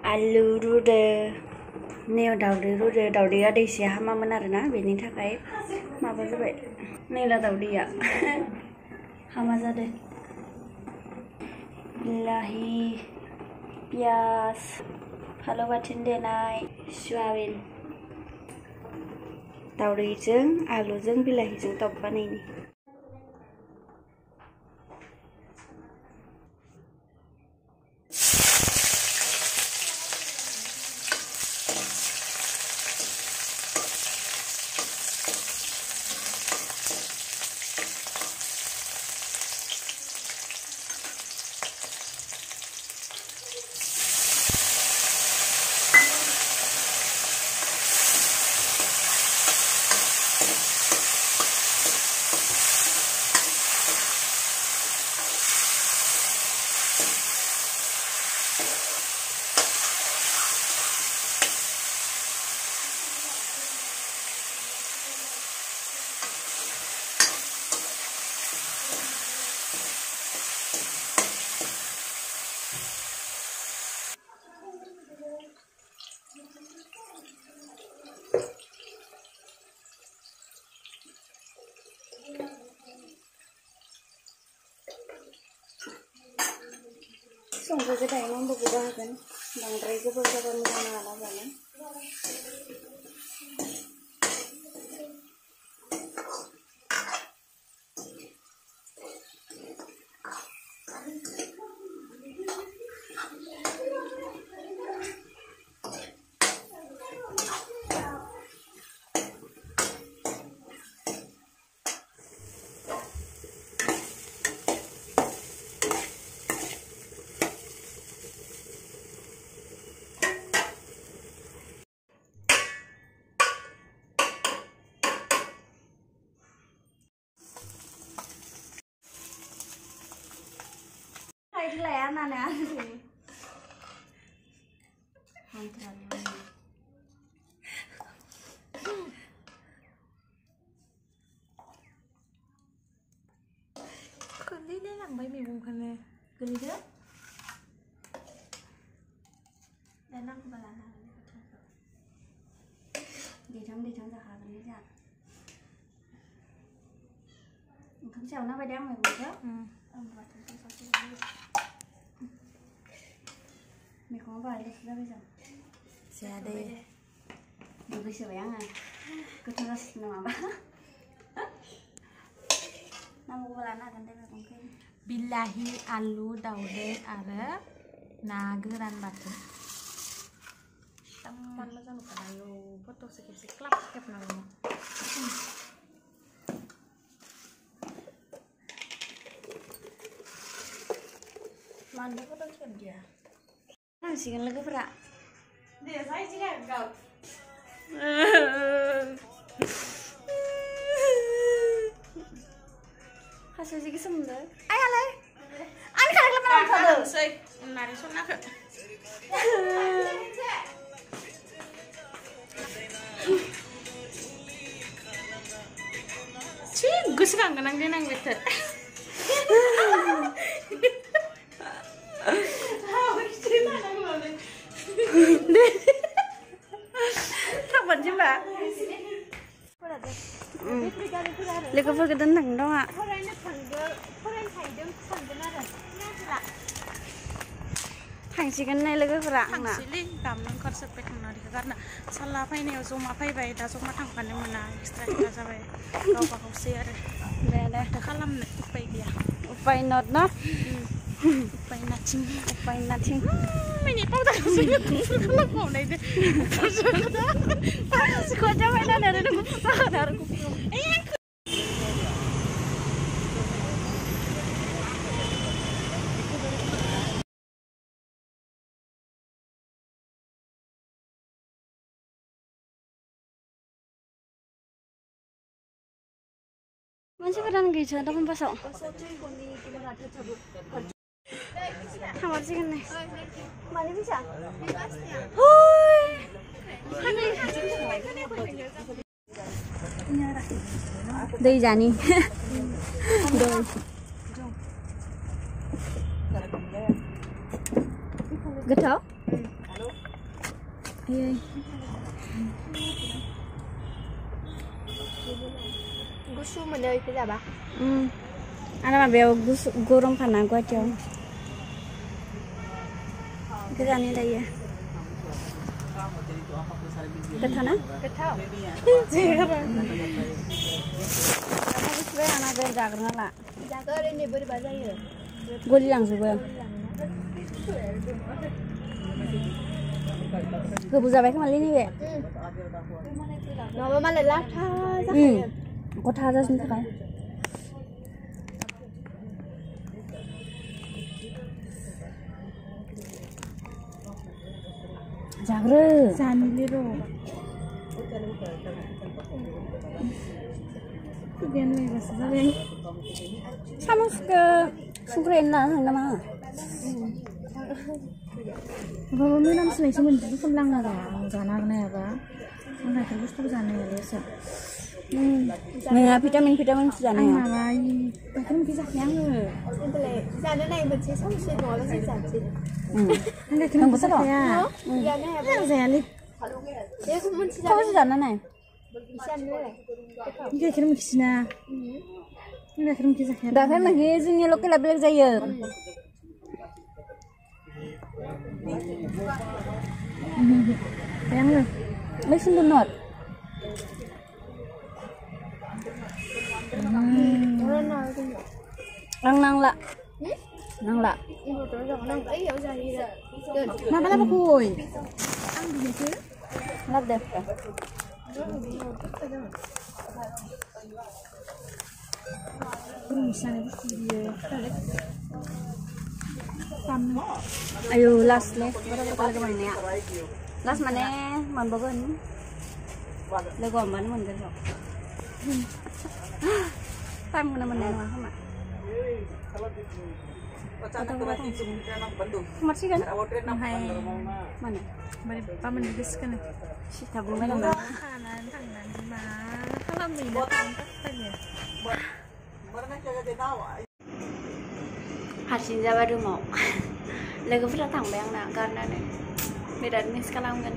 आलु रुदो नैयाव दावदै रुदो दावदैया दैसे हामामोन आरोना बेनि थाखाय माबा जाबाय नैला दावदैया हामा जादो बिलाहि पियाज फालौ बाथोन देनाय सयाबिन दावदैजों आलुजों बिलाहिजों टप बानायनि संख्रिखौ दायो नांबावगौ जागोन बांद्राय गोबाव जाबा मोजां नङाना जानो Layan nana गोलैलाय लांबाय मैगंखौनो गोलैदो दा नांगौबा लानो हागोन गोथांखौ दैथां जाखागोन जा ओंखाम सायावना बायदि आं मैगंखौ मैगङा बाहायल'सो जाबाय जों जादे दुगैसोबाय आङो गोथाव जासिगोन नङाबा नांगौबा लानो हागोन दे मैगंखौ बिलाहि आलु दावदै आरो ना गोरान बाथोन तामान मोजां नुखानाय फट'सो खेबसे क्लाप खेबनांगौ मानो फट' खेबदिया थांसिगोन लोगोफोरा दे जाय जिगा गाव हासो जि गोसोम मोनदों आयालाय आं खालामना लांखादों सै नारि सनाखौ छि गोसोखांगोन आं देनां बेखौ लोगोफोरखौ दोनलांनो दङ थांसिगोन नै लोगोफोरा आंना थांसैलै गाबनो ओंखारजोब्बाय थांनानै गारना साला फैनायाव जमा फैबाय दा जमा थांफानो मोना एक्सट्रा जाबाय गावबा गावसै आरो दे खालामनो उपाय गैया उपाय नट ना उपाय नाथिं मिनि पाउडारखौ खालामबावनाय दे सिखौ जाबाय नालाय नों फुजागोन आरो मानसिफोरानो गैया दखान बासाव थांमारसिगोन नै मानि फैसा दै जानि दै गोथाव Iya. Gusu mono iku jaba. Ada mabeau gurung kana gua jauh. Kerana dah ya. Ketana? Ketau. Habis ber anak ber jagar ngala. Jaga ini berbahasa ya. Goli langsung gue. Kebuza baik kembali nih be. Nama malah lata. Aku tahu dah sendiri kan. Jagar. Sani liro. Kemudian nih bahasa Jawa. Sama ke sungkren lah nama. Bapak minum selai cuma jadi kembang ada. Jangan aneh apa. Mana terus tuh jangan ya biasa. Nah, vitamin sudah nih. Bayi. Tapi bisa yang. Boleh. Sana naik bersih sama sih mau bersih sih. Enggak kena besar ya. Ya nih. Yang saya lihat. Ya kamu sih. Kau sudah nih. Bisa nih. Enggak kena kisah. Enggak kena kisah ya. Dah kan lagi sini lo kelab lagi saya. Yang lu. Listen to not. Orang nào thì Nang la. Nang la. một chỗ rộng năng ấy ở ra đi rồi. Mà bắt đầu hồi. Ăn gì chứ? Lap deh. Misalnya dia. Ayo last berapa kali ke mana ya? Last mana? Man bagan. Lego man man kan. Tam kena mana mah sama. Masih kan? Hai. Mana? Bari paman diskan. Si tabung mana? Kanan tangan di mana? Kalau mina tanya. Hasil Jawa mau. Lagu pernah tambah yang nak karena nih. Beda nih sekarang kan.